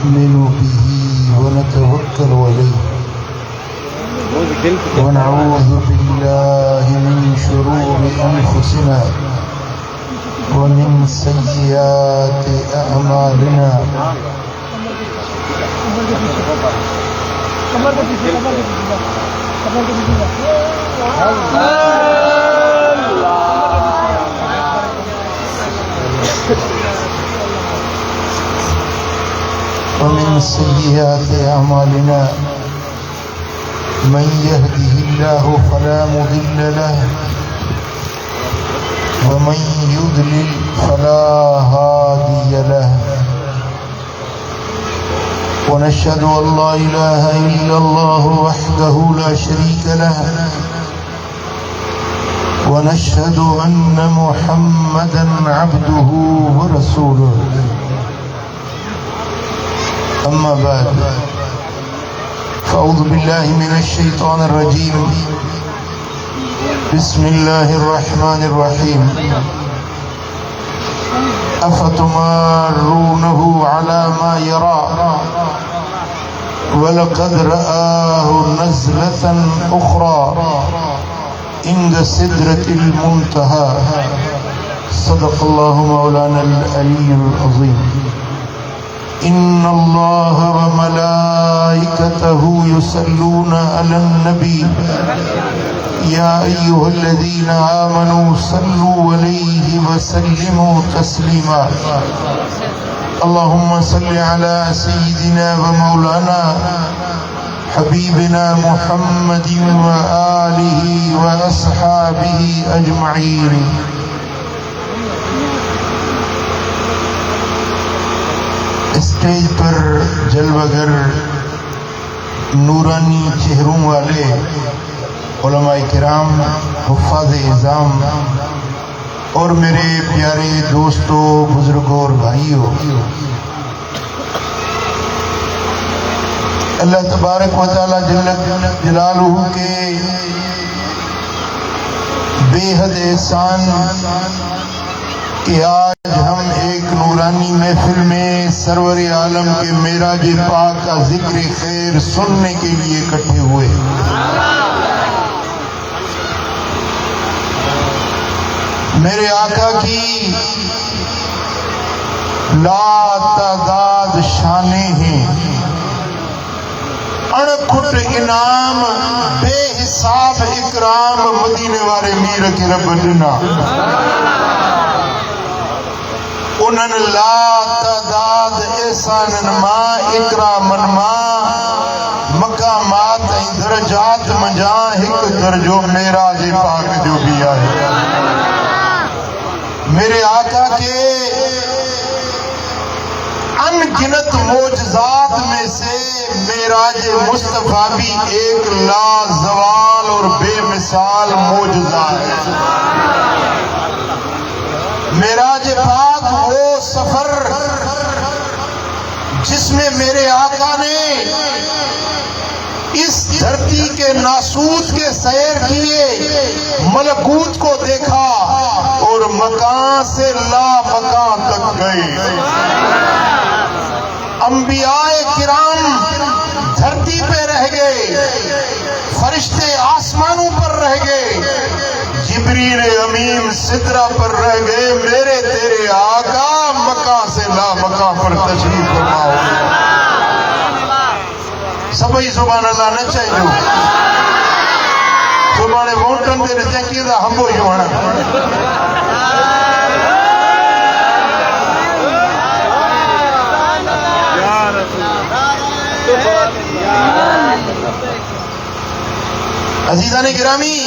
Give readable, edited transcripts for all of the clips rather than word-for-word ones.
نؤمن به ونتوكل عليه ونعوذ بالله من شرور أنفسنا ومن سيئات أعمالنا من يهده الله فلا مضل له ومن يضلل فلا هادي له ونشهد أن لا إله إلا الله وحده لا شريك له ونشهد أن محمدا عبده ورسوله أما بعد فأعوذ بالله من الشيطان الرجيم بسم الله الرحمن الرحيم أفتمارونه على ما يرى ولقد رآه نزلة أخرى عند سدرة المنتهى صدق الله مولانا العلي العظيم إن الله وملائكته يصلون على النبي يا أيها الذين آمنوا صلوا عليه وسلموا تسليما اللهم صل على سيدنا ومولانا حبيبنا محمد وآله وأصحابه أجمعين اسٹیج پر جلوگر نورانی چہروں والے علماء کرام، حفاظ اعظام اور میرے پیارے دوستوں، بزرگوں اور بھائیوں، اللہ تبارک و تعالی جل جلالہ کے بے حد احسان کہ آج ہم ایک نورانی محفل میں سرور عالم کے معراج پاک کا ذکر خیر سننے کے لیے اکٹھے ہوئے۔ میرے آقا کی لا تعداد شانیں ہیں، اڑکھٹ انعام بے حساب اکرام مدینے والے میر کے رب دینا انہن لا تعداد احسان ما اکرامن ما مقامات درجات مجاں ایک درجو معراج پاک جو بھی آئے۔ میرے آقا کے ان گنت معجزات میں سے معراج مصطفیٰ بھی ایک لازوال اور بے مثال معجزہ ہے۔ معراج پاک وہ سفر جس میں میرے آقا نے اس دھرتی کے ناسوت کے سیر کیے، ملکوت کو دیکھا اور مکان سے لا مکان تک گئے۔ انبیاء کرام دھرتی پہ رہ گئے، فرشتے آسمانوں پر رہ گئے، جبریل امین سدرہ پر رہ گئے، میرے تیرے آقا مکان سے لا مکان پر تشریف فرماؤ۔ سبھی سبحان اللہ نہ چاہیے سبحان وونٹن دے رہتے ہیں کہ ہم وہ یوں ہیں۔ عزیزان گرامی،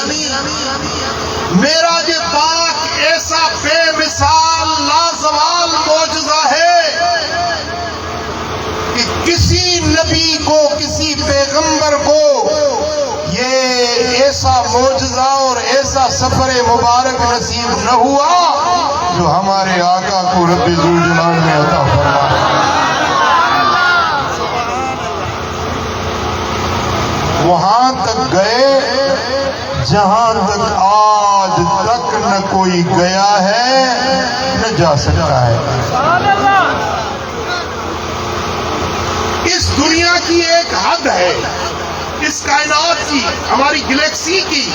معراج پاک ایسا بے مثال لازوال معجزہ ہے کہ کسی نبی کو، کسی پیغمبر کو یہ ایسا معجزہ اور ایسا سفر مبارک نصیب نہ ہوا جو ہمارے آقا کو رب ذوالجلال نے عطا فرمایا۔ وہاں تک گئے جہاں تک آج تک نہ کوئی گیا ہے نہ جا سکتا ہے۔ اس دنیا کی ایک حد ہے، اس کائنات کی، ہماری گلیکسی کی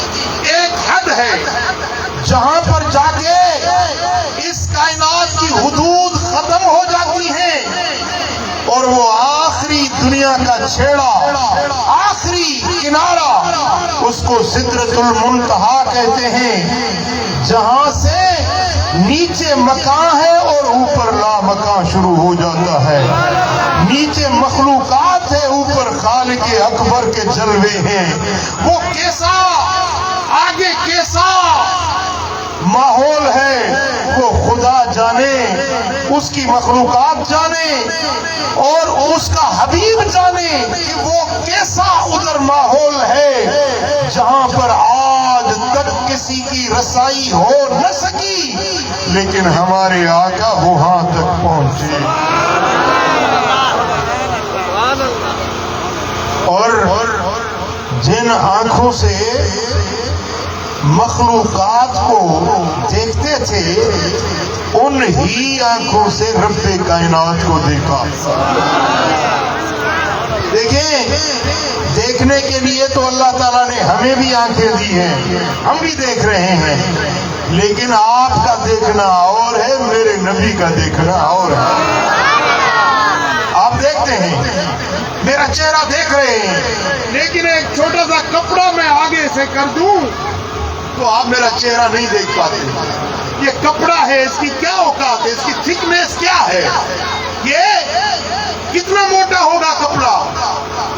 ایک حد ہے جہاں پر جا کے اس کائنات کی حدود ختم ہو جاتی ہیں اور وہ آخری دنیا کا چھیڑا، آخری کنارہ، اس کو سدرۃ المنتہا کہتے ہیں، جہاں سے نیچے مکان ہے اور اوپر لا مکان شروع ہو جاتا ہے۔ نیچے مخلوقات ہے، اوپر خالق اکبر کے جلوے ہیں۔ وہ کیسا آگے کیسا ماحول ہے وہ خدا جانے، اس کی مخلوقات جانے اور اس کا حبیب جانے کہ وہ کیسا ادھر ماحول ہے جہاں پر آج تک کسی کی رسائی ہو نہ سکی، لیکن ہمارے آقا وہاں تک پہنچے۔ اور جن آنکھوں سے مخلوقات کو دیکھتے تھے ان ہی آنکھوں سے رب کائنات کو دیکھا۔ دیکھیں، دیکھنے کے لیے تو اللہ تعالیٰ نے ہمیں بھی آنکھیں دی ہیں، ہم بھی دیکھ رہے ہیں، لیکن آپ کا دیکھنا اور ہے، میرے نبی کا دیکھنا اور ہے۔ آپ دیکھتے ہیں، میرا چہرہ دیکھ رہے ہیں، لیکن ایک چھوٹا سا کپڑا میں آگے سے کر دوں تو آپ میرا چہرہ نہیں دیکھ پاتے۔ یہ کپڑا ہے، اس کی کیا اوقات ہے، اس کی تھکنیس کیا ہے، یہ کتنا موٹا ہوگا کپڑا،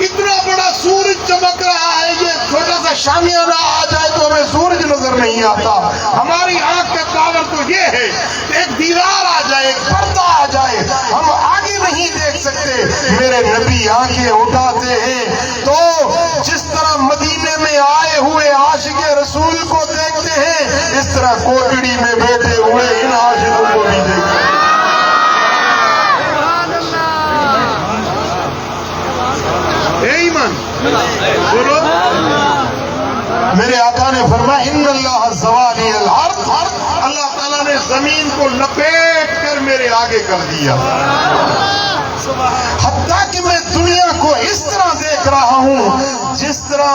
اتنا بڑا سورج چمک رہا ہے، یہ چھوٹا سا شامیانہ آ جائے تو ہمیں سورج نظر نہیں آتا۔ ہماری آنکھ کا پاور تو یہ ہے، ایک دیوار آ جائے، ایک پردہ آ جائے، ہم آگے نہیں دیکھ سکتے۔ میرے نبی آنکھیں اٹھاتے ہیں تو جس طرح مدینے میں آئے ہوئے عاشق رسول کو دیکھتے ہیں، اس طرح کوٹڑی میں بیٹھے ہوئے ان عاشقوں کو بھی دیکھتے ہیں۔ بولو، میرے آقا نے فرمایا ان اللہ زوالی الارض، اللہ تعالیٰ نے زمین کو لپیٹ کر میرے آگے کر دیا، حتیٰ کہ میں دنیا کو اس طرح دیکھ رہا ہوں جس طرح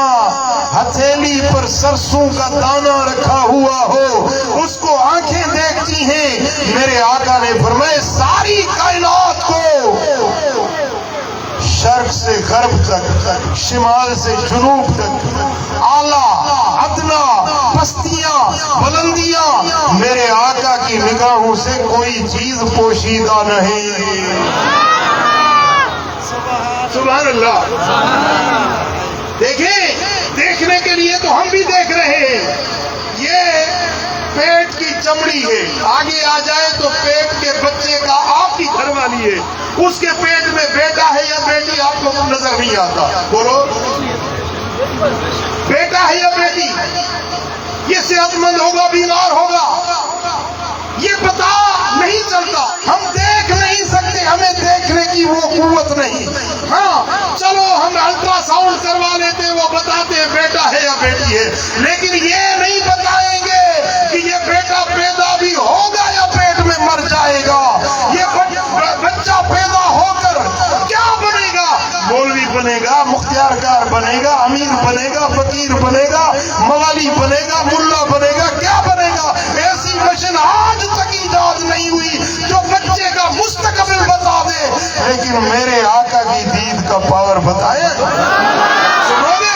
ہتھیلی پر سرسوں کا دانہ رکھا ہوا ہو، اس کو آنکھیں دیکھتی ہیں۔ میرے آقا نے فرمایا ساری کائنات کو شرق سے غرب تک، شمال سے جنوب تک، اعلیٰ ادنا، پستیاں بلندیاں، میرے آقا کی نگاہوں سے کوئی چیز پوشیدہ نہیں۔ سبحان اللہ۔ دیکھیں، دیکھنے کے لیے تو ہم بھی دیکھ رہے ہیں، یہ پیٹ کی چمڑی ہے، آگے آ جائے تو پیٹ کے بچے کا آپ کی گھر والی ہے، اس کے پیٹ میں بیٹا ہے یا بیٹی آپ کو نظر نہیں آتا۔ بولو، بیٹا ہے یا بیٹی، یہ صحت مند ہوگا بیمار ہوگا، یہ پتا نہیں چلتا، ہم دیکھ نہیں سکتے، ہمیں دیکھنے کی وہ قوت نہیں۔ ہاں چلو ہم الٹرا ساؤنڈ کروا لیتے، وہ بتاتے ہیں بیٹا ہے یا بیٹی ہے، لیکن یہ نہیں بتائیں گے کہ یہ بیٹا پیدا بھی ہوگا یا پیٹ میں مر جائے گا، یہ بچہ پیدا ہو کر کیا بنے گا، مولوی بنے گا، مختار کار بنے گا، امیر بنے گا، فقیر بنے گا، موالی بنے گا، ملا بنے گا، کیا بنے گا؟ ایسی مشین آج تک ایجاد نہیں ہوئی جو بچے کا مستقبل بتا دے، لیکن میرے آقا کی دید کا پاور بتائے۔ سنو گے؟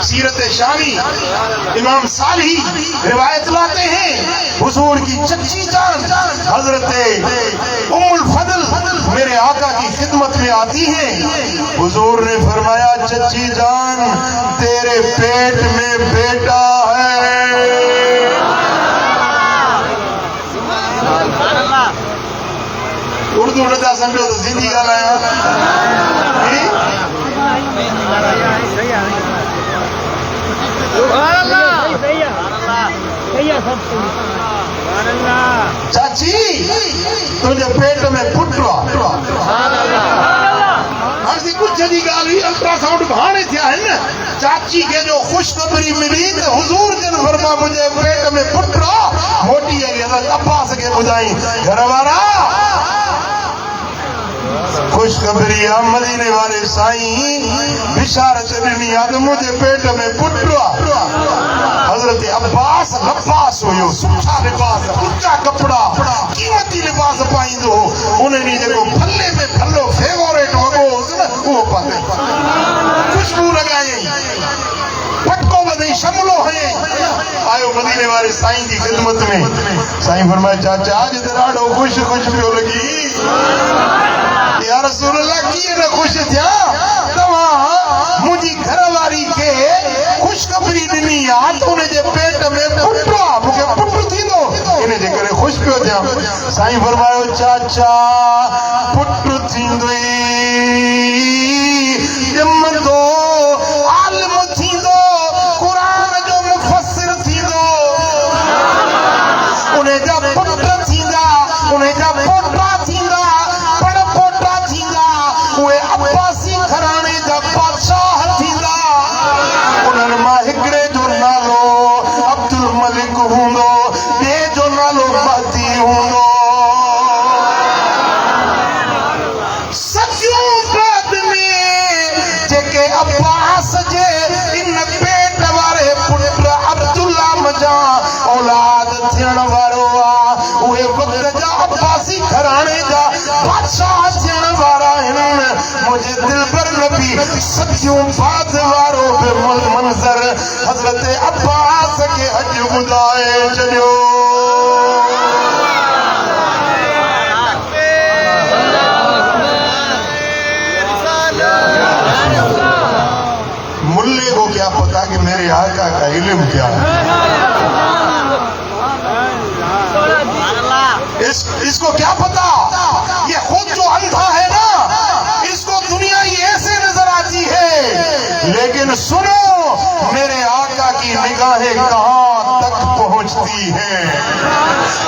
سیرت شامی امام صالحی روایت لاتے ہیں، حضور کی چچی جان حضرت ام الفضل میرے آقا کی خدمت میں آتی ہیں، حضور نے فرمایا چچی جان تیرے پیٹ میں بیٹا ہے۔ اردو نہ سمجھو تو زندگی کا لایا۔ چاچی تجھے پیٹ میں پٹوا ہر کچھ جدی گال ہوئی، الٹرا ساؤنڈ بہانے تھیا ہے نا، چاچی کے جو خوشخبری ملی کہ حضور جن فرما مجھے پیٹ میں پٹوا موٹی ہے کہ عباس کے بجائیں گھر وارا خوشخبری مدینے والے سائیں بشارت دنی آدھ مجھے پیٹ میں پٹرا حضرت عباس لباس ہوئے سچا لباس اچھا کپڑا قیمتی لباس پائیں دو انہیں نہیں جگہ پھلے میں پھلو فیوریٹ وگو وہ پاتے خوشبو لگائیں پٹکو بدیں شملو ہیں آئیو مدینے والے سائیں کی خدمت میں سائیں فرمائے چاچا آج دراڑو خوش پیو لگی یا رسول اللہ کیے نہ خوش تھیا تمہاں مجھے گھرواری کے خوشخبری دنی آت انہیں جے پیٹ میں پٹرا مجھے پٹر تھی دو انہیں جے کرے خوش پیو تھیا سائیں فرمائے چاچا پٹر تھی دوئی جم دو عالم تھی دو قرآن جو مفسر تھی دو انہیں جا پٹر تھی دا انہیں جا پوٹا تھی دا بڑا پوٹا تھی دا وہ عباسی گھرانے جا بادشاہ تھی دا انہیں ماہکڑے جو نالو عبد الملک ہوں دو دے جو نالو مہدی ہوں دو سچوں بعد میں جے عباس جے ان پیٹ وارے پٹر عبداللہ مجاں اولاد تھیڑ وارو اوے وقت جا عباسی گھرانے جا بادشاہ تھیڑ وارا ہنن مجھے دل پر نبی سچوں بات وارو بے منظر حضرت عباس کے حج بدائے چلیو ملے کو کیا پتا کہ میرے آقا کا علم کیا ہے اس کو کیا پتا یہ خود جو اندھا ہے نا اس کو دنیا ہی ایسے نظر آتی ہے لیکن سنو میرے آقا کی نگاہیں کہاں تک پہنچتی ہیں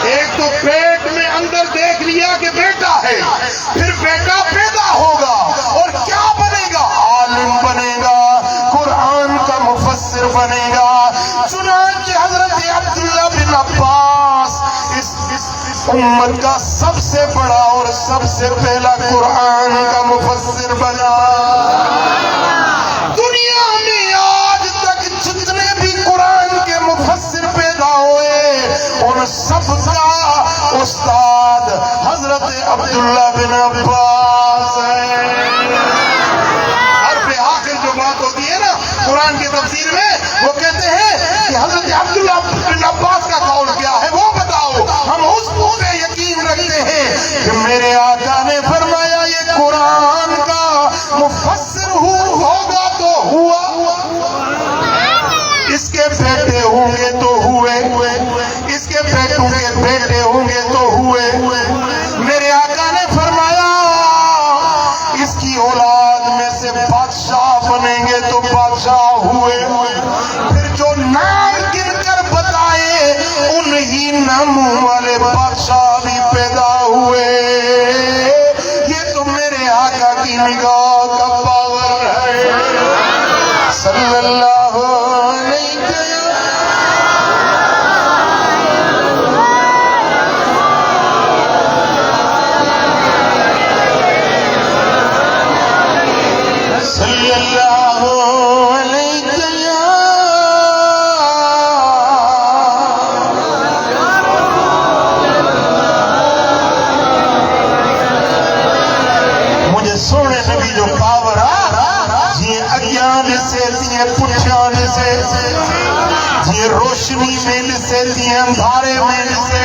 ایک تو پیٹ میں اندر دیکھ لیا کہ بیٹا ہے پھر بیٹا پیدا ہوگا اور کیا بنے گا عالم بنے گا قرآن کا مفسر بنے گا چنانچہ حضرت عبداللہ بن عباس اس امت کا سب سے بڑا اور سب سے پہلا قرآن کا مفسر بنا دنیا میں آج تک جتنے بھی قرآن کے مفسر پیدا ہوئے ان سب کا استاد حضرت عبداللہ بن عباس ہے ہر پہ آخر جو بات ہوتی ہے نا قرآن کی تفسیر میں وہ کہتے ہیں کہ حضرت عبداللہ بن عباس کا قول کیا ہے وہ بتاؤ ہم اس پہ یقین رکھتے ہیں کہ میرے آقا نے فرمایا یہ قرآن کا مفسر ہوگا تو ہوا اس کے بیٹے ہوں گے تو ہوئے اس کے بیٹوں کے بیٹے ہوں گے تو ہوئے میرے آقا نے فرمایا اس کی اولاد میں سے بادشاہ بنیں گے تو بادشاہ ہوئے پھر جو نام گن کر بتائے انہی ناموں والے بادشاہ بھی پیدا ہوئے یہ تو میرے آقا کی نگاہ کا پاور ہے صلی اللہ علیہ صلی اللہ علیہ مجھے سونے نبی جو پاور جی اگیان سے دیئے پٹھیان سے جی روشنی میں سے دیئے اندھارے میں سے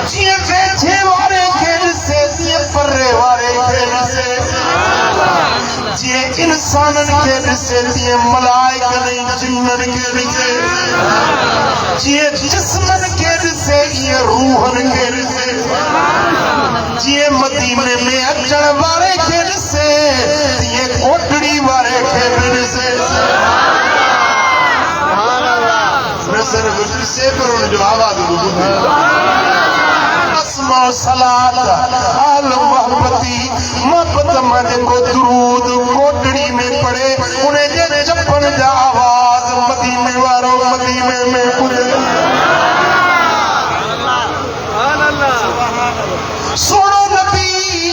جی بیٹھے وارے کھیل سے دیئے پرے وارے کھیل سے جی انسانن کھیل سے دیئے ملائک نہیں جنن کھیل سے جی جسمن کھیل سے یہ روحن کھیل سے جی مدینے میں اچھڑ وارے کھیل سے یہ کوٹڑی وارے کھیل سے نصر گجر سے پر انہیں جو آواز اسماء صلات آل محبتی محبت مانے کو درود کوٹڑی میں پڑے انہیں جے چپن جا آواز مدینے واروں مدینے میں کھلے سوڑو نبی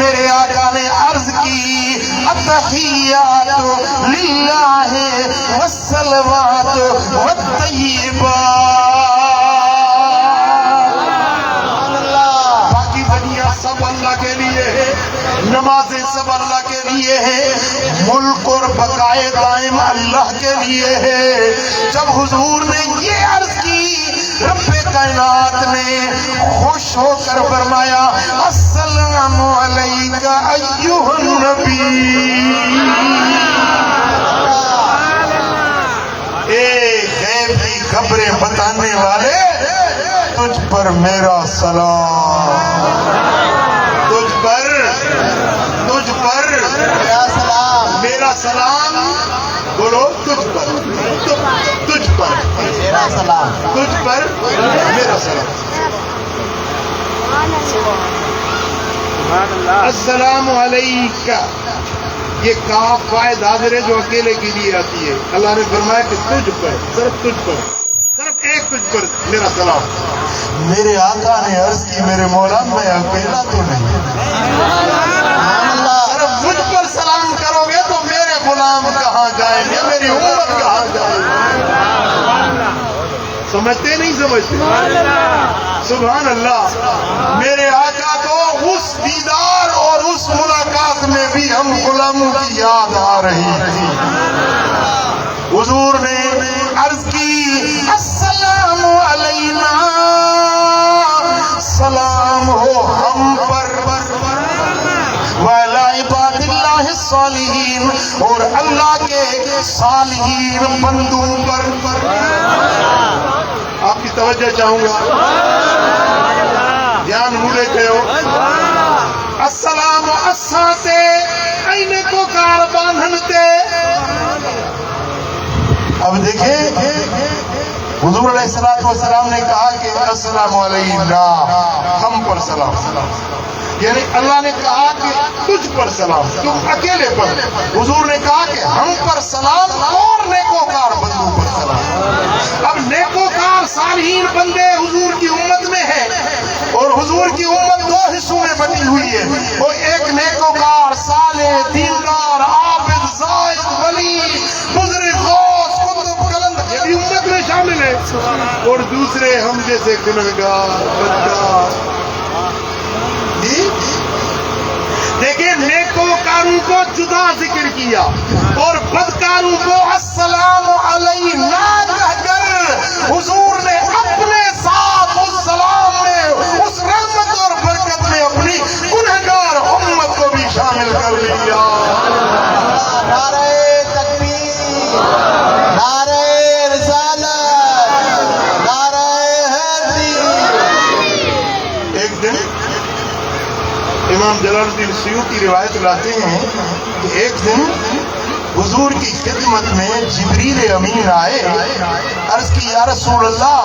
میرے آقا نے عرض کی التحیات للہ والصلوات والطیبات، باقی دنیا سب اللہ کے لیے ہے، نمازیں سب اللہ کے لیے ہے، ملک اور بقائے دائم اللہ کے لیے ہے۔ جب حضور نے یہ عرض کی، رب کائنات نے خوش ہو کر فرمایا السلام علیکہ ایھا النبی، اے غیب کی خبریں بتانے والے، تجھ پر میرا سلام، تجھ پر میرا سلام، بولو تجھ پر میرا سلام، تجھ پر میرا سلام۔ السلام علیکہ، یہ کاف فائد حاضر ہے جو اکیلے کے لیے آتی ہے۔ اللہ نے فرمایا کہ تجھ پر، صرف تجھ پر، صرف ایک تجھ پر میرا سلام۔ میرے آقا نے عرض کی میرے مولا میں اکیلا تو نہیں، صرف مجھ پر سلام کرو گے تو میرے غلام کہاں جائیں گے، میری امت کہاں جائے گی؟ سمجھتے نہیں سمجھتے؟ سبحان اللہ۔ میرے آقا کو اس دیدار اور اس ملاقات میں بھی ہم غلاموں کی یاد آ رہی تھی۔ حضور نے عرض کی السلام علینا، سلام ہو ہم پر وعلی عباد اللہ الصالحین، اور اللہ کے صالحین بندوں پر۔ آپ کی توجہ چاہوں گا، دھیان مولے کہو السلام اساتے اینے کو کار باندھنتے۔ اب دیکھیں حضور علیہ السلام نے کہا کہ السلام علینا، ہم پر سلام، یعنی اللہ نے کہا کہ تجھ پر سلام، تم اکیلے پر۔ حضور نے کہا کہ ہم پر سلام اور نیکوکار بندوں پر سلام۔ اب نیکوکار صالحین بندے حضور کی امت میں ہیں، اور حضور کی امت دو حصوں میں بٹی ہوئی ہے، وہ ایک نیکوکار صالح دیندار عابد زاہد ولی بزرگ غوث قطب قلندر، یہ بھی امت میں شامل ہے، اور دوسرے ہم جیسے گنہگار بدکار۔ دیکھیں نیکوکاروں کو جدا ذکر کیا اور بدکاروں کو السلام علینا کہہ کر حضور نے اپنے ساتھ اس سلام میں، اس رحمت اور برکت میں اپنی گنہگار امت کو بھی شامل کر لیا۔ نعرہ تکبیر، نعرہ رسالت، نعرہ حیدری۔ ایک دن امام جلال الدین سیوطی روایت لاتے ہیں کہ ایک دن حضور کی خدمت میں جبریل امین آئے، عرض کی یا رسول اللہ،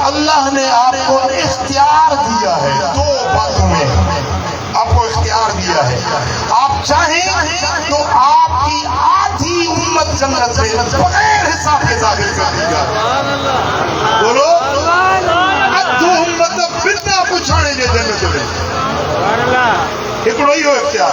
اللہ نے آپ کو اختیار دیا ہے، دو باتوں میں آپ کو اختیار دیا ہے، آپ چاہیں تو آپ کی آدھی امت جنت میں بغیر حساب کے داخل کر دی جائے۔ بولو ادھو امت بنا پوچھانے جے جنت میں، ہکڑو ہی ہو اختیار،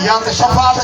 یا تو شفاعت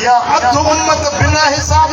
یا ادھ امت بنا حساب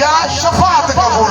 یا شفاعت قبول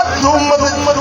ادھ امت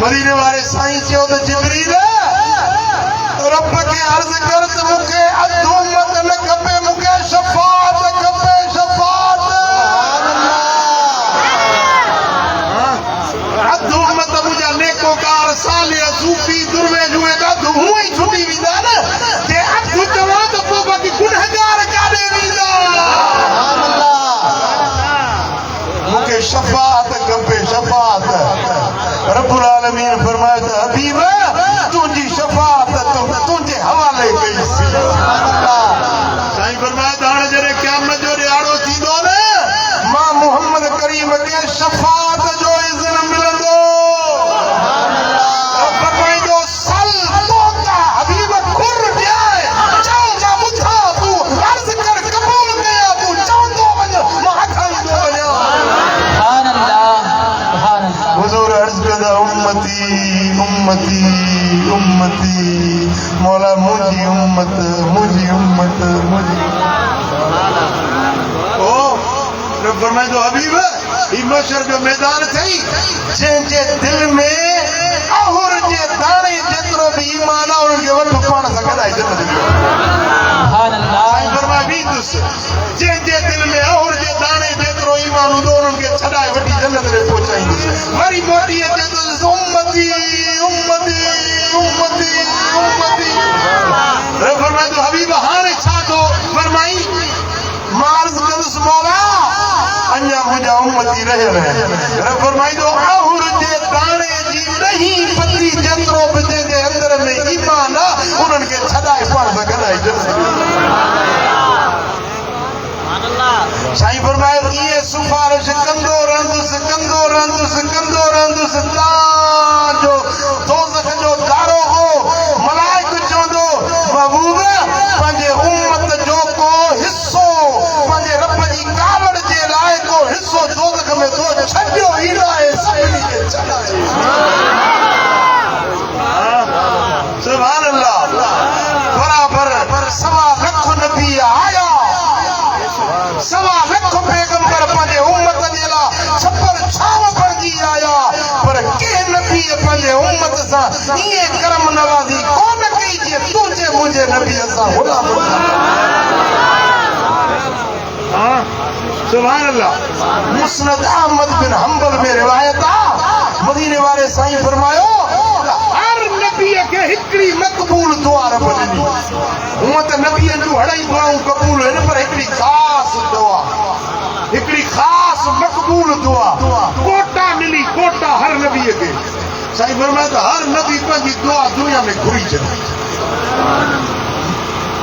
مدینے والے سائیں چيو ته جبريل رب کے عرض کر ته مونکي ادھ امت نه کپي، مونکي شفاعت کپي، شفاعت۔ ادھ امت مجھا نیکوکار صالح صوفی درویش ہوئے تا ادھ ہوں ہی چھٹی ویندا نا، تے ادھ چواں ته پوءِ باقي گنہگار کاڏي ویندا؟ مونکي شفاعت کپي، شفاعت۔ رب العالمین فرمایا ته حبیب تو مولا مجھے امت او رب فرمائے تو حبیب ہی مشر جو میدان تھی جن جے دل میں اہر جے دانے جترو بھی ایمان اور ان کے وقت پانا سکتا ہے جنت دیو سبحان اللہ فرمائے بھی دوس جن جے دل میں اہر جے دانے جترو ایمان اور ان کے چھڑائے وٹی جنت دے پہنچائیں گے مری موٹی ہے تو امتی رب فرمائے تو حبیب ہانے چھا تو فرمائی مارز قدس مولا انجا مجھا امتی رہے رب فرمائی تو آہر جے دانے جی نہیں پتری جترو بجے دے اندر میں ایمان انہوں کے چھڑائے پڑھ سکتا ہے شاہی فرمائے یہ سفارش کندو رندس تا جو دوزخ جو دارو ہو ملائک چوندو محبوب پنجے امت جو کو حصو پنجے رب جی کاوڑ جے لائے کو حصو دوزخ میں دو چھڑیو ہی لائے سبنی کے چھڑائے سبحان اللہ برابر سوا لکھ نبی آیا سوا لکھ پیغمبر پنجے امت جیلا چھپر چھاو پر جی آیا پر کے نبی پنجے امت سا یہ کرم نوازی کون کیجئے تجھے مجھے نبی سا خدا سبحان اللہ مسند احمد بن حنبل میں روایت مدینے والے سائیں فرمایو ہر نبی کے ہکڑی مقبول دعا رب ڈنی امت نبی جو ہڑائی دعاؤں قبول ہے پر ہکڑی خاص دعا ہکڑی خاص مقبول دعا کوٹا ملی کوٹا ہر نبی کے سائیں فرمایا تو ہر نبی پنجی دعا دنیا میں گھری چلی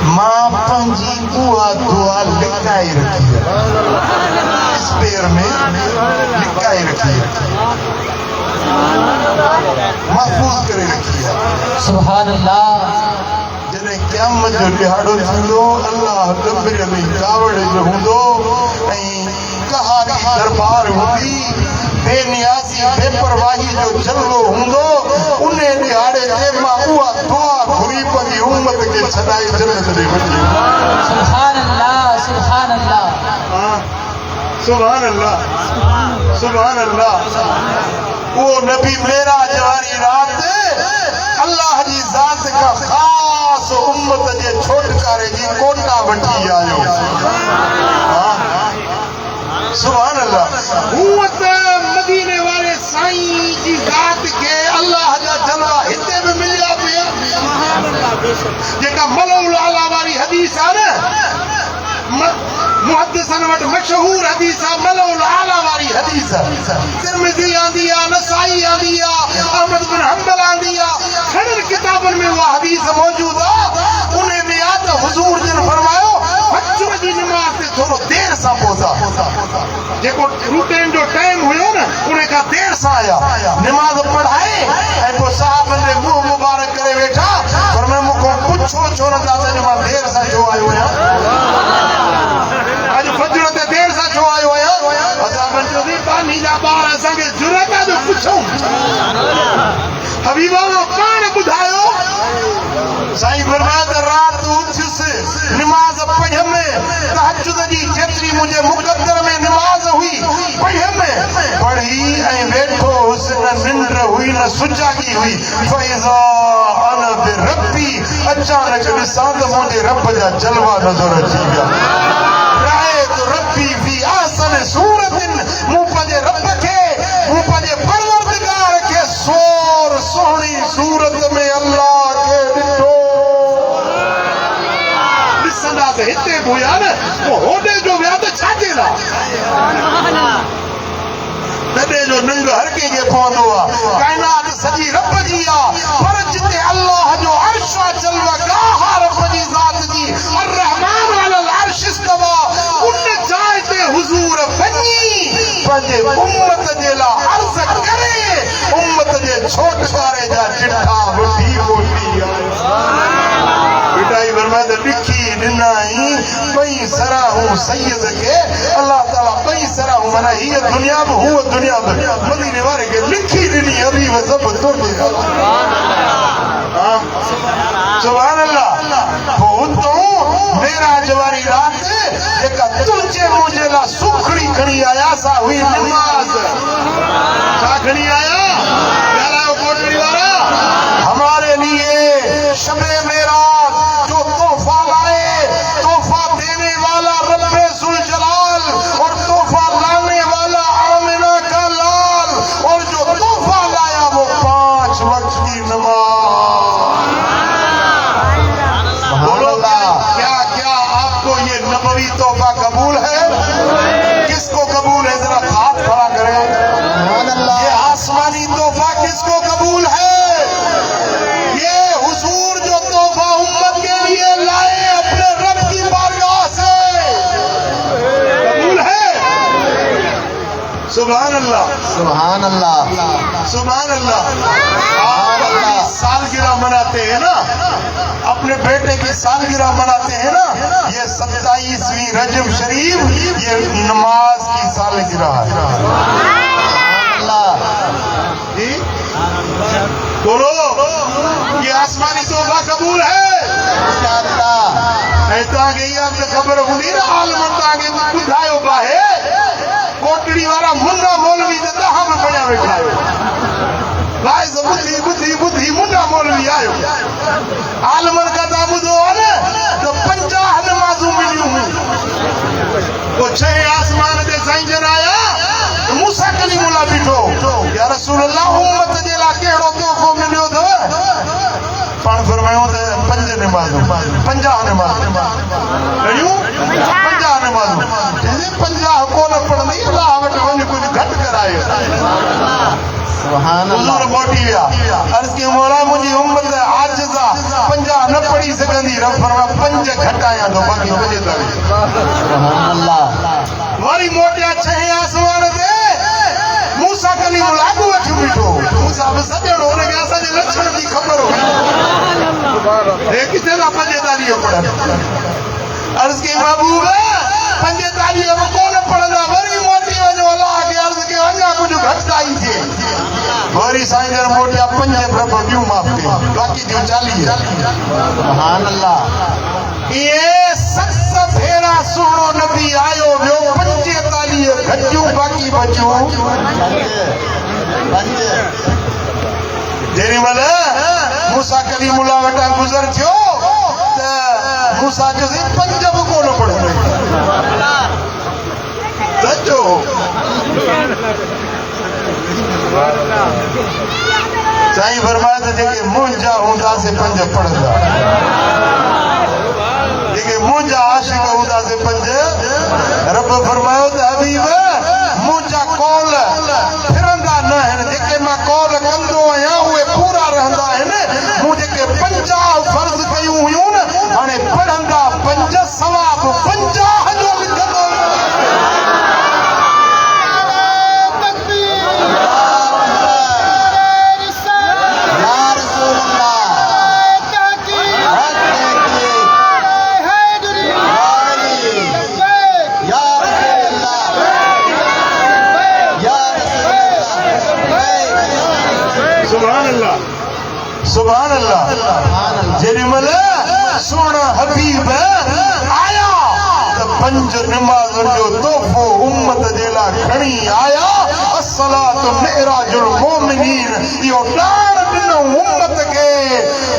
ماں پنجی دعا لکھائی رکھی ہے اس پیر میں لکھائی رکھی ہے محفوظ کرے رکھی ہے سبحان اللہ جنہیں قیامت جو لہاڑو تھندو اللہ دبر میں کاوڑ جو ہوندو کہاری دربار ہوندی بے نیازی بے پرواہی جو جلوہ ہوندو انہیں لہاڑے جے ماں دعا گھری پنی امت کے چھڑائی جنت دے بچی سبحان اللہ سبحان اللہ سبحان اللہ سبحان اللہ وہ نبی میرا جواری رات اللہ جی ذات کا خاص امت جے چھوٹکارے جی کوٹا وٹی آئیو سبحان اللہ امت مدینے والے سائیں جی ذات کے اللہ جا جلوہ ہتے میں ملیا پیا جیکا ملو العلا واری حدیث آنا محدثن وٹ مشہور حدیث ملو العلا واری حدیث ترمذی آندیا نسائی آندیا احمد بن حنبل آندیا کھڑر کتابن میں وہ حدیث موجود انہیں میں آتا حضور جن فرمایو فجر جی نماز تے تھوڑو دیر سا پوزا جیکو روٹین جو ٹائم ہوئے نا انہیں کہا دیر سا آیا نماز پڑھائے اے کو صحابہ نے منہ مبارک کرے بیٹھا پر میں مکو پچھو چھوڑا جاتا نماز دیر سا جو آئے ہوئے آج فجر تے دیر سا چھو آئے ہویا عذابن جو دی پانی جا بار ایسا کہ جرتا جو پچھوں حبیبہ وہ کان بدھائیو سائیں فرمایا در رات اٹھ سے نماز پڑھ میں تحجد جی جتری مجھے مقدر میں نماز ہوئی پڑھ میں پڑھی اے بیٹھو حسن نندر ہوئی نہ سجا کی ہوئی فیضا انا بربی اچانک نساند مجھے رب جا جلوہ نظر اچھی گیا رائے تو ربی فی آسن صورت پجے رب کے پجے پروردگار کے سور سونی صورت میں اللہ کے ڈٹھو لسنا سے ہتے بویا نا وہ ہونے جو ویاد چھاتے نا نڈے جو ننگ ہرکے کے پہنچ ہوا کائنات سجی رب جیا پر جتے اللہ جو عرشہ جلوہ گاہا رب جی ذات جی الرحمن والا العرش استوا ان جائتے حضور بنی پنجے امت جیلا عرض کرے امت جے چھوٹ کارے جا چٹھا وٹی وٹی بیٹائی فرمائے تو لکھی ڈنائی بئی سرا ہوں سید کے اللہ تعالیٰ بئی سرا ہوں منا یہ دنیا میں ہوا دنیا میں مدینے والے کے لکھی ڈنی ابھی وہ سب تو دے سبحان اللہ بہت میرا جواری رات ایک تجھے مجھے لا سکھڑی کھڑی آیا سا ہوئی نماز کیا کھڑی آیا پیارا کوٹڑی والا ہمارے لیے شب معراج جو تحفہ لائے تحفہ دینے والا رب ذوالجلال اور تحفہ لانے والا آمنہ کا لال اور جو تحفہ لایا وہ 5 وقت کی نماز بولو کیا کیا آپ کو یہ نبوی تحفہ قبول ہے کس کو قبول ہے ذرا ہاتھ کھڑا کریں یہ آسمانی تحفہ کس کو قبول ہے یہ حضور جو تحفہ امت کے لیے لائے اپنے رب کی بارگاہ سے قبول ہے سبحان اللہ سبحان اللہ سبحان اللہ آپ اپنی سالگرہ مناتے ہیں نا اپنے بیٹے کی سالگرہ مناتے ہیں نا یہ 27ویں رجب شریف یہ نماز کی سالگرہ ہے بولو یہ آسمانی تحفہ قبول ہے ایتا گئی آپ نے خبر ہوئی نا عالمت آگے بدھائیو باہے کوٹڑی والا منہ مولوی دیتا ہم بڑھیا بیٹھائیو بھائی سے بدھی منہ مولوی آئیو عالمت کا دابود ہو آنے تو 50 نمازوں ملیوں ہوئی وہ 6 آسمان دے سائن جن آیا موسیٰ کلیم اللہ بیٹھو یا رسول اللہ امت جیلا کیڑو تحفہ ملیو دو پان فرمائیوں دے 5 نمازوں 50 نمازوں کریوں 50 نمازوں جیسے 50 کو نہ پڑھنی اللہ وٹ ہونے کچھ گھٹ کر آئے سبحان اللہ حضور موٹی ویا عرض کی مولا مجھے امت عاجزہ 50 نہ پڑھی سکندی رب فرما 5 گھٹایا دو باقی مجھے داری سبحان اللہ واری موٹیا 6 آسمان دے موسیٰ کلیم اللہ کو اٹھو بیٹھو موسیٰ بس سجڑ ہونے کے آسا جے لچھن کی خبر ہو ایک کسے لا 5 داری پڑھا عرض کی محبوب ہے 5 داری اب کون پڑھنا واری موٹی وجہ اللہ آگے عرض کے وجہ کچھ گھٹائی تھے واری سائنگر موٹیا 5 برابر کیوں معاف کے باقی دیو چالی ہے سبحان اللہ یہ سخت پھیرا سوڑو نبی آئیو بیو 5 تالی گھٹیوں باقی بچوں جیری ملے موسیٰ کلیم اللہ وٹا گزر تھیو موسیٰ جزی 5 کو نہ پڑھو سچو چاہیے فرمایا تھا کہ مونجا ہوندا سے 5 پڑھ دا لیکن مونجا عاشق ہوندا سے 5 رب فرمایا تھا حبیب مونجا کول پھرندا نہ ہے جے میں کول کندو آیا ہوئے پورا رہندا ہے مجھے کہ 50 فرض کیوں ہویوں ہنے پڑھندا 5 ثواب 50 جو لکھندو سبحان اللہ جیری ملے سونا حبیب آیا تو 5 نمازوں جو توفو امت جیلا کھڑی آیا الصلاة معراج المومنین یہ ڈار دنوں امت کے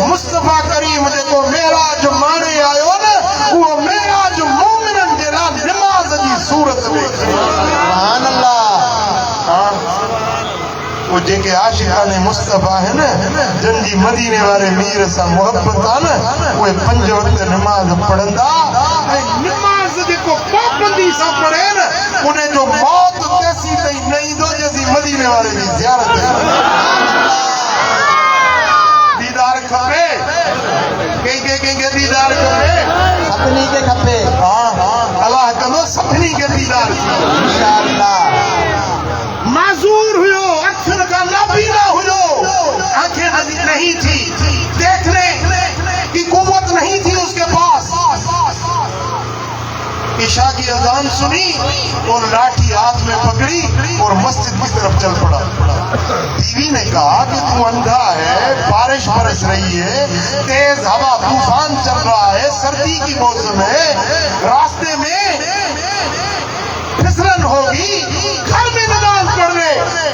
مصطفیٰ کریم جے کو معراج مانے آئیو نا وہ معراج مومنن جیلا نماز جی صورت میں سبحان اللہ وہ جے کے عاشقان مصطفیٰ ہے نا جن جی مدینے والے میر سا محبت آنا وہ 5 وقت نماز پڑھندا نماز جے کو پابندی سا پڑھے نا انہیں جو موت تیسی تھی نہیں دو جیسی مدینے والے بھی زیارت دیدار کھپے کہیں دیدار کھپے سپنی کے کھپے اللہ کہو سپنی کے دیدار انشاءاللہ معذور ہوئے اکثر کا نابینا ہوئے آنکھیں نہیں تھی دیکھنے کی قوت نہیں تھی اس کے پاس عشاء کی کی اذان سنی اور لاٹھی ہاتھ میں پکڑی اور مسجد کی طرف چل پڑا۔ بیوی نے کہا کہ تو اندھا ہے، بارش برس رہی ہے، تیز ہوا طوفان چل رہا ہے، سردی کی موسم ہے، راستے میں پھسلن ہوگی، گھر میں نماز پڑھ لے۔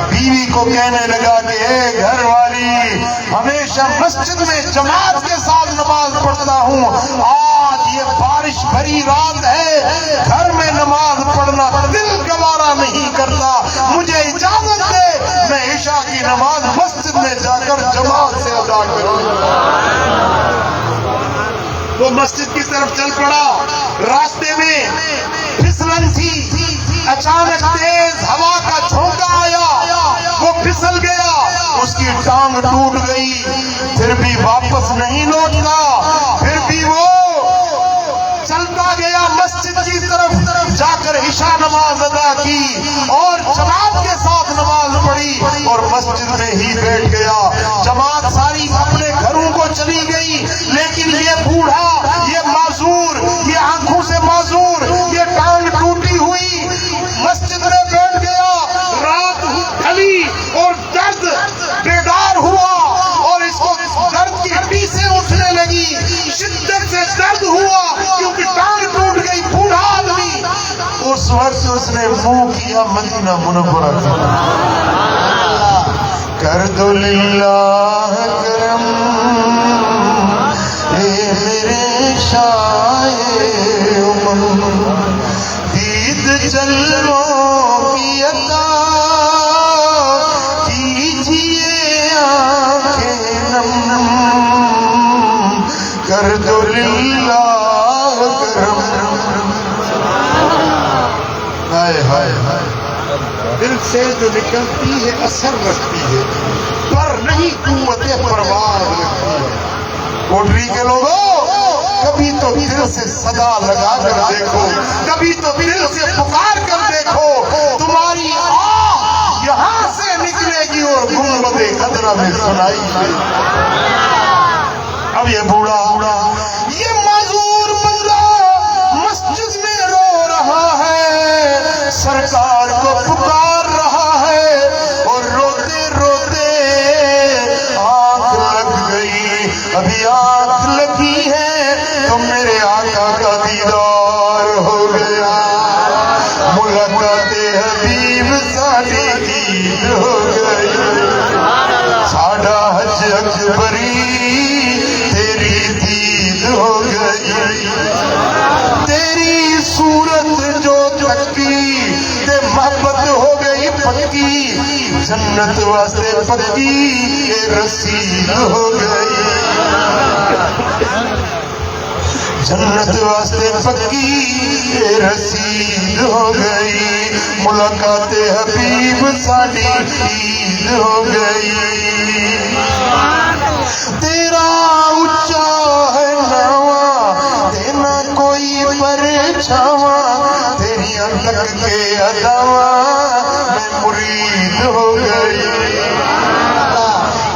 بیوی کو کہنے لگا کہ اے گھر والی، ہمیشہ مسجد میں جماعت کے ساتھ نماز پڑھتا ہوں، آج یہ بارش بھری رات ہے، گھر میں نماز پڑھنا دل گوارا نہیں کرتا، مجھے اجازت دے میں عشاء کی نماز مسجد میں جا کر جماعت سے ادا کروں۔ وہ مسجد کی طرف چل پڑا، راستے میں پھسلن تھی، اچانک تیز ہوا کا جھونکا آیا، وہ پھسل گیا، اس کی ٹانگ ٹوٹ گئی، پھر بھی واپس نہیں لوٹا، پھر بھی وہ چلتا گیا مسجد کی طرف، جا کر عشاء نماز ادا کی اور جماعت کے ساتھ نماز پڑھی اور مسجد میں ہی بیٹھ گیا۔ جماعت ساری اپنے گھروں کو چلی گئی، لیکن یہ بوڑھا، یہ معذور، یہ آنکھوں سے معذور، یہ ٹانگ ٹوٹی ہوئی مسجد میں بیٹھ گیا۔ رات ڈھلی اور درد بیدار ہوا اور اس کو درد کی ہڈی سے اٹھنے لگی، شدت سے درد ہوا کیونکہ ٹانگ ٹوٹ گئی، بوڑھا آدمی۔ اس وقت اس نے منہ کیا مدینہ منورہ کا، کر دو للہ کرم اے میرے شاہ امم، دید جلووں کی عطا کیجئے آنکھیں نم، کر دو للہ کرم۔ ہائے ہائے ہائے، دل سے جو نکلتی ہے اثر رکھتی ہے، پر نہیں قوت پرواز رکھتی ہے۔ کوٹری کے لوگوں، کبھی تو دل سے صدا لگا کر دیکھو، کبھی تو دل سے پکار کر دیکھو، تمہاری آہ یہاں سے نکلے گی اور گنبد خضرا میں سنائی دے گی۔ اب یہ بوڑھا، یہ معذور بندہ مسجد میں رو رہا ہے، سرکار کو پکار رہا ہے اور روتے روتے آنکھ لگ گئی۔ ابھی آنکھ لگی ہے تو میرے آقا کا دیدار ہو گیا، ملاقات حبیب ساڈی عید ہو گئی، ساڈا حج اکبری تیری دید ہو گئی، تیری صورت جو تکی تے محبت ہو گئی پکی، جنت واسطے پکی اے رسید ہو گئی، جنت واسطے پکی اے رسید ہو گئی، ملاقات حبیب ساڈی عید ہو گئی۔ تیرا اچا ہے نواں دینا کوئی پرچھاواں، تیریاں تک کے اداواں میں مرید ہو گئی،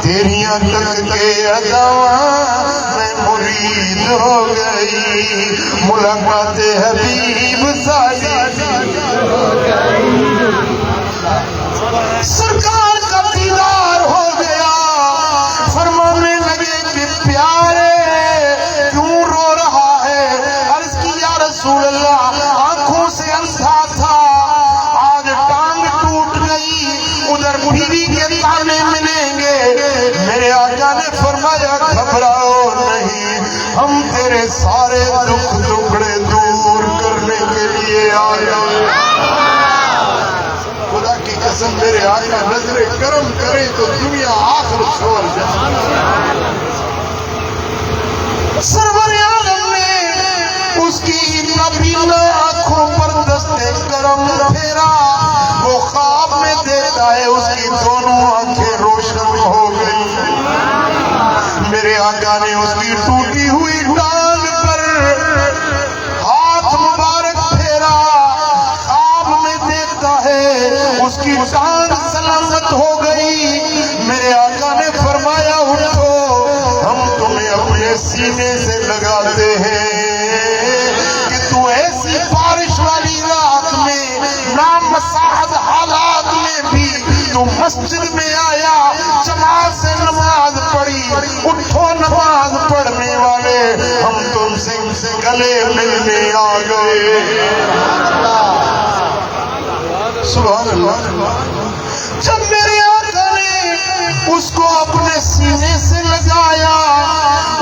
تیریاں تک کے اداواں میں مرید ہو گئی، ملاقات حبیب ساڈی ہو گئی۔ سرکار کا دیدار ہو گیا، فرمانے لگے کہ پیارے کیوں رو رہا ہے؟ عرض کی یا رسول اللہ، آنکھوں سے اندھا تھا، آج ٹانگ ٹوٹ گئی، ادھر بیوی کے تانے ملیں گے۔ میرے آقا نے فرمایا گھبراؤ نہیں، ہم تیرے سارے دکھ ٹکڑے دور کرنے کے لیے آئے ہیں۔ خدا کی قسم میرے آقا نظر کرم کرے تو دنیا آخر چھوڑ جائے۔ سرور عالم نے اس کی نبینا آنکھوں پر دستے کرم پھیرا، وہ خواب میں دیکھتا ہے اس کی دونوں آنکھیں روشن ہو گئی۔ میرے آقا نے اس کی ٹوٹی ہوئی ٹانگ پر ہاتھ مبارک پھیرا، خواب میں دیکھتا ہے اس کی ٹانگ سلامت ہو گئی۔ میرے آقا نے فرمایا اٹھو، ہم تمہیں اپنے سینے سے لگاتے ہیں کہ تو ایسی بارش والی تو مسجد میں آیا، جماعت سے نماز پڑھی، اٹھو نماز پڑھنے والے، ہم تم سے گلے ملنے آ گئے۔ سبحان اللہ۔ جب میرے آقا نے اس کو اپنے سینے سے لگایا،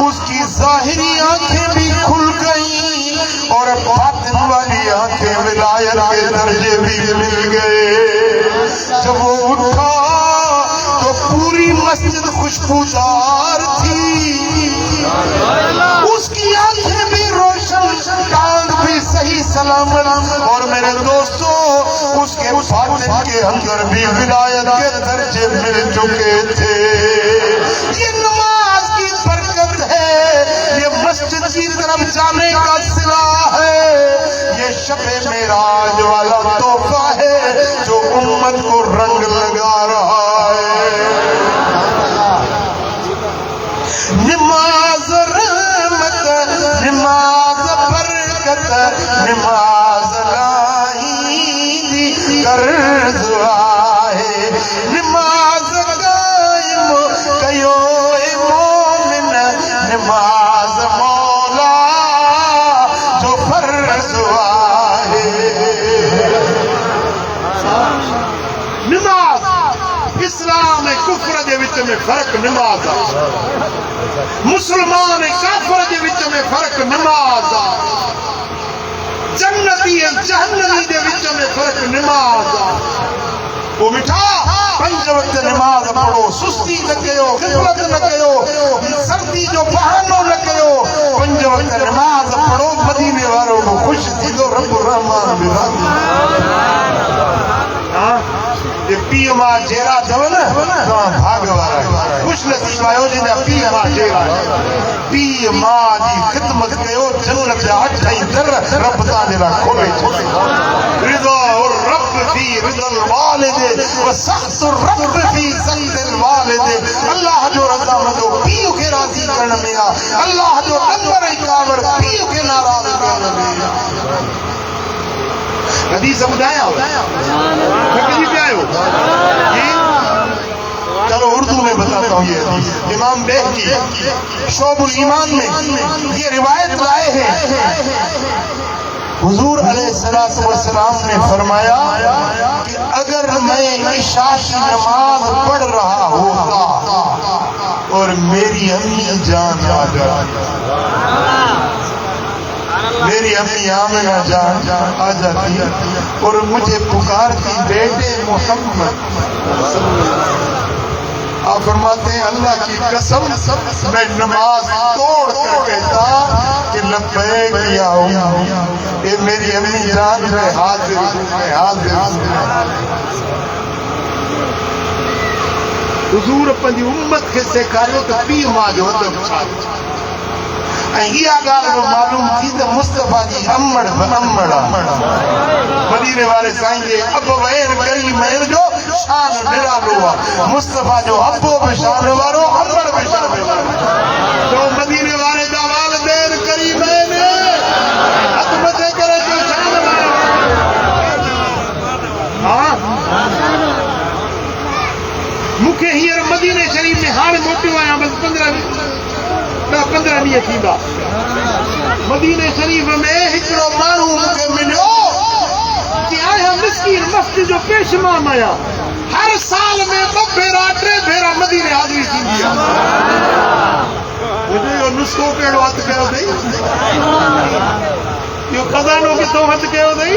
اس کی ظاہری آنکھیں بھی کھل گئیں اور باطن والی آنکھیں ولایت کے درجے بھی مل گئے۔ جب وہ اٹھا تو پوری مسجد خوشبودار تھی، اس کی آنکھیں بھی روشن، ٹانگ بھی صحیح سلامت، اور میرے دوستو اس کے باطن کے اندر بھی ولایت کے درجے مل چکے تھے۔ یہ نماز کی برکت ہے، یہ مسجد کی طرف جانے کا صلہ ہے، یہ شب معراج والا تحفہ ہے جو امت کو رنگ لگا رہا ہے۔ نماز رحمت، نماز برکت، نماز لائی کر دعا ہے، نماز قائم کیو اے مومن، نماز مولا جو فرض ہے۔ نماز اسلام کفر دے وچ میں فرق نماز آ، مسلمان کافر دے وچ میں فرق نماز آ، جنتی جہنمی دے وچ میں فرق نماز آ۔ وہ مٹھا پنج وقت نماز پڑھو، سستی نہ کیو، غفلت نہ کیو، سردی جو بہانو نہ کیو، پنج وقت نماز پڑھو، مدینے والوں کو خوش تھی دو رب الرحمن بلاد۔ یہ پی ماں جیرا جو نا بھاگ وارا خوش نصیب آیو جن پی ماں جیرا، پی ماں دی خدمت کیو، جنت اٹھائی در رب تعالی کھولے رضا الرب فی رضا الوالد وسخط الرب فی سخط الوالد۔ اللہ جو رضا مندو پیو کے راضی کرنے میں آ، اللہ جو نمبر کاور پیو کے ناراض کرنے میں آ۔ حدیث سمجھایا ہو کبھی پہ آئے ہو؟ چلو اردو میں بتاتا ہوں یہ حدیث، امام بہقی شعب الایمان میں یہ روایت لائے ہیں۔ حضور علیہ السلام نے فرمایا کہ اگر میں عشاء کی نماز پڑھ رہا ہوتا اور میری امی جان آ جاتی، میری امی آمنہ جان آ جاتی اور مجھے پکارتی بیٹے محمد، آپ فرماتے ہیں اللہ کی قسم میں نماز توڑ کر کہتا کہ لبیک یا امی، اے میری امی جان میں حاضر ہوں۔ حضور اپنی امت کے سکھائیو تو پی ماں جو ادب چھاڑ، یہ آگاہ معلوم تھی تو مصطفیٰ جی امڑ بامڑا مدینے والے سائیں جے اب وین کریمین جو شان نرالو مصطفیٰ جو ابو بشان وارو امڑ بشان وارو جو مدینے والے دا والدین کریمین عظمت کرے جو شان وارو۔ مکھے ہیر مدینے شریف میں ہار موٹو آیا بس 15 ڈیئں تھیندا، مدینے شریف میں ہکڑو مانو مکھے ملو کہ آیا مسکین مفتی جو پیش امام آیا، ہر سال میں 2 بھیرا 3 بھیرا مدینے حاضری تھیندی ہے۔ مجھے یہ نسخو کیڑو ہتھ کیو دئی، یہ خزانو کے تو ہتھ کیو دئی،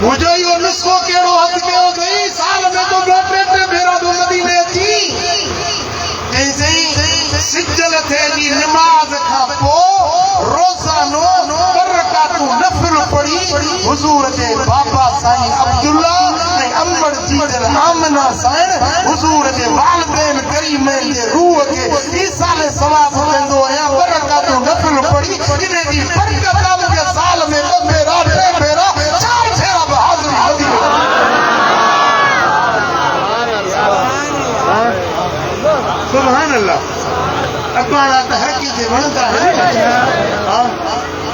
مجھے یہ نسخو کیڑو ہتھ کیو دئی، سال میں تو 2-3 بھیرا دو مدینے تھی۔ سجل تھے جی نماز کھا پو روزانو برکاتو نفل پڑھی، حضور دے بابا سائیں عبداللہ نے امڑ جی دل آمنہ سائن، حضور دے والدین کریمین دے روح کے ایسال ثواب دیندو آیا برکاتو نفل پڑھی، انہیں دی برکت آب کے سال میں 2 بھیرا 3 بھیرا 4 بھیرا بحاضر مدینے۔ سبحان اللہ۔ ابانا تو ہر کی سے بنتا ہے،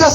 10